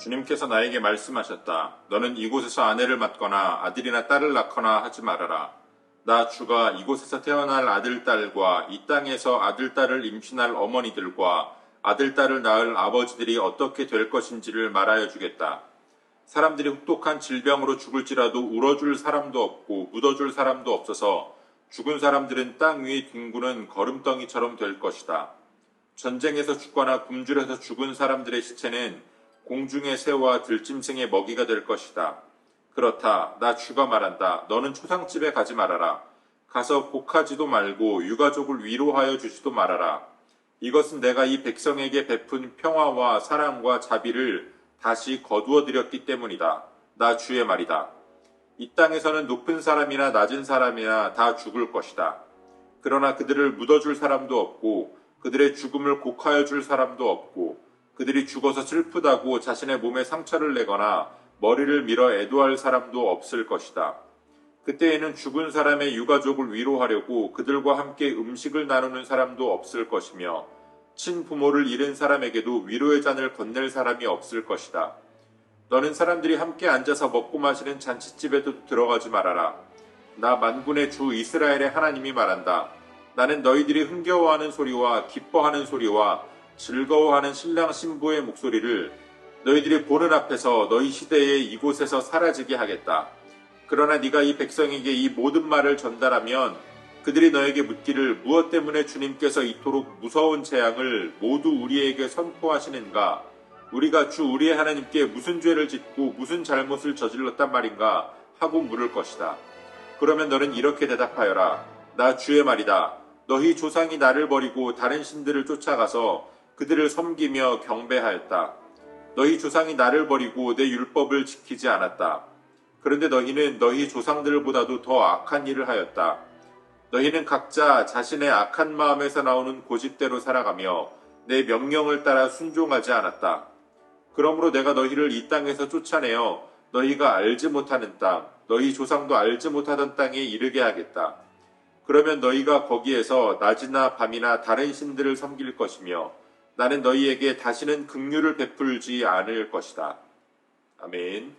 주님께서 나에게 말씀하셨다. 너는 이곳에서 아내를 맡거나 아들이나 딸을 낳거나 하지 말아라. 나 주가 이곳에서 태어날 아들, 딸과 이 땅에서 아들, 딸을 임신할 어머니들과 아들, 딸을 낳을 아버지들이 어떻게 될 것인지를 말하여 주겠다. 사람들이 혹독한 질병으로 죽을지라도 울어줄 사람도 없고 묻어줄 사람도 없어서 죽은 사람들은 땅 위에 뒹구는 거름덩이처럼 될 것이다. 전쟁에서 죽거나 굶주려서 죽은 사람들의 시체는 공중의 새와 들짐승의 먹이가 될 것이다. 그렇다. 나 주가 말한다. 너는 초상집에 가지 말아라. 가서 곡하지도 말고 유가족을 위로하여 주지도 말아라. 이것은 내가 이 백성에게 베푼 평화와 사랑과 자비를 다시 거두어드렸기 때문이다. 나 주의 말이다. 이 땅에서는 높은 사람이나 낮은 사람이나 다 죽을 것이다. 그러나 그들을 묻어줄 사람도 없고 그들의 죽음을 곡하여 줄 사람도 없고 그들이 죽어서 슬프다고 자신의 몸에 상처를 내거나 머리를 밀어 애도할 사람도 없을 것이다. 그때에는 죽은 사람의 유가족을 위로하려고 그들과 함께 음식을 나누는 사람도 없을 것이며 친부모를 잃은 사람에게도 위로의 잔을 건넬 사람이 없을 것이다. 너는 사람들이 함께 앉아서 먹고 마시는 잔치집에도 들어가지 말아라. 나 만군의 주 이스라엘의 하나님이 말한다. 나는 너희들이 흥겨워하는 소리와 기뻐하는 소리와 즐거워하는 신랑 신부의 목소리를 너희들이 보는 앞에서 너희 시대에 이곳에서 사라지게 하겠다. 그러나 네가 이 백성에게 이 모든 말을 전달하면 그들이 너에게 묻기를 무엇 때문에 주님께서 이토록 무서운 재앙을 모두 우리에게 선포하시는가? 우리가 주 우리의 하나님께 무슨 죄를 짓고 무슨 잘못을 저질렀단 말인가? 하고 물을 것이다. 그러면 너는 이렇게 대답하여라. 나 주의 말이다. 너희 조상이 나를 버리고 다른 신들을 쫓아가서 그들을 섬기며 경배하였다. 너희 조상이 나를 버리고 내 율법을 지키지 않았다. 그런데 너희는 너희 조상들보다도 더 악한 일을 하였다. 너희는 각자 자신의 악한 마음에서 나오는 고집대로 살아가며 내 명령을 따라 순종하지 않았다. 그러므로 내가 너희를 이 땅에서 쫓아내어 너희가 알지 못하는 땅, 너희 조상도 알지 못하던 땅에 이르게 하겠다. 그러면 너희가 거기에서 낮이나 밤이나 다른 신들을 섬길 것이며 나는 너희에게 다시는 긍휼을 베풀지 않을 것이다. 아멘.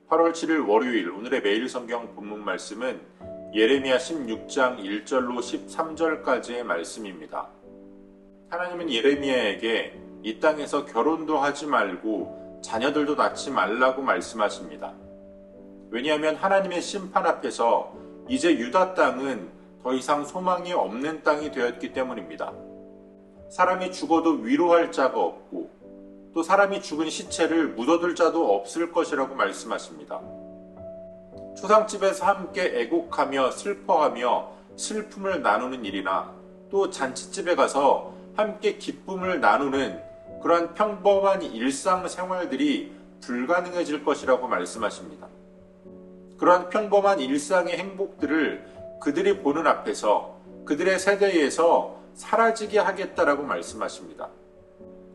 8월 7일 월요일 오늘의 매일 성경 본문 말씀은 예레미야 16장 1절로 13절까지의 말씀입니다. 하나님은 예레미야에게 이 땅에서 결혼도 하지 말고 자녀들도 낳지 말라고 말씀하십니다. 왜냐하면 하나님의 심판 앞에서 이제 유다 땅은 더 이상 소망이 없는 땅이 되었기 때문입니다. 사람이 죽어도 위로할 자가 없고 또 사람이 죽은 시체를 묻어둘 자도 없을 것이라고 말씀하십니다. 초상집에서 함께 애곡하며 슬퍼하며 슬픔을 나누는 일이나 또 잔치집에 가서 함께 기쁨을 나누는 그러한 평범한 일상생활들이 불가능해질 것이라고 말씀하십니다. 그러한 평범한 일상의 행복들을 그들이 보는 앞에서 그들의 세대에서 사라지게 하겠다라고 말씀하십니다.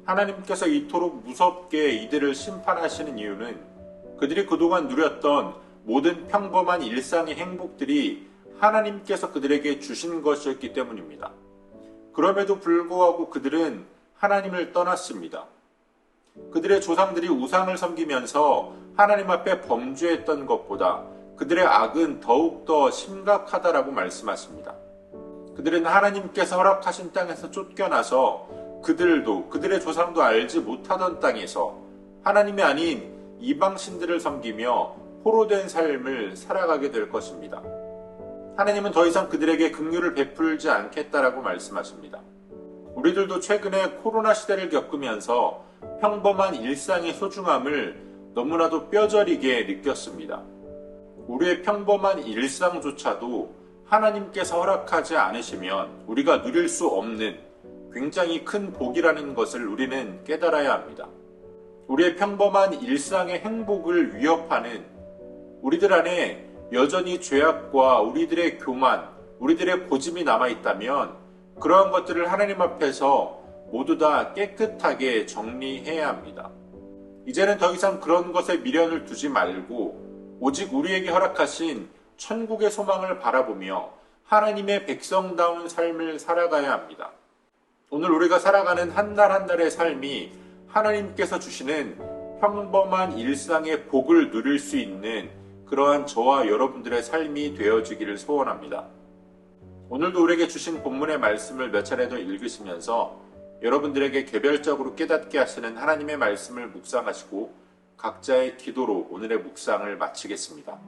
하나님께서 이토록 무섭게 이들을 심판하시는 이유는 그들이 그동안 누렸던 모든 평범한 일상의 행복들이 하나님께서 그들에게 주신 것이었기 때문입니다. 그럼에도 불구하고 그들은 하나님을 떠났습니다. 그들의 조상들이 우상을 섬기면서 하나님 앞에 범죄했던 것보다 그들의 악은 더욱더 심각하다라고 말씀하십니다. 그들은 하나님께서 허락하신 땅에서 쫓겨나서 그들도 그들의 조상도 알지 못하던 땅에서 하나님이 아닌 이방신들을 섬기며 포로된 삶을 살아가게 될 것입니다. 하나님은 더 이상 그들에게 긍휼을 베풀지 않겠다라고 말씀하십니다. 우리들도 최근에 코로나 시대를 겪으면서 평범한 일상의 소중함을 너무나도 뼈저리게 느꼈습니다. 우리의 평범한 일상조차도 하나님께서 허락하지 않으시면 우리가 누릴 수 없는 굉장히 큰 복이라는 것을 우리는 깨달아야 합니다. 우리의 평범한 일상의 행복을 위협하는 우리들 안에 여전히 죄악과 우리들의 교만, 우리들의 고집이 남아있다면 그러한 것들을 하나님 앞에서 모두 다 깨끗하게 정리해야 합니다. 이제는 더 이상 그런 것에 미련을 두지 말고 오직 우리에게 허락하신 천국의 소망을 바라보며 하나님의 백성다운 삶을 살아가야 합니다. 오늘 우리가 살아가는 한 날 한 날의 삶이 하나님께서 주시는 평범한 일상의 복을 누릴 수 있는 그러한 저와 여러분들의 삶이 되어지기를 소원합니다. 오늘도 우리에게 주신 본문의 말씀을 몇 차례 더 읽으시면서 여러분들에게 개별적으로 깨닫게 하시는 하나님의 말씀을 묵상하시고 각자의 기도로 오늘의 묵상을 마치겠습니다.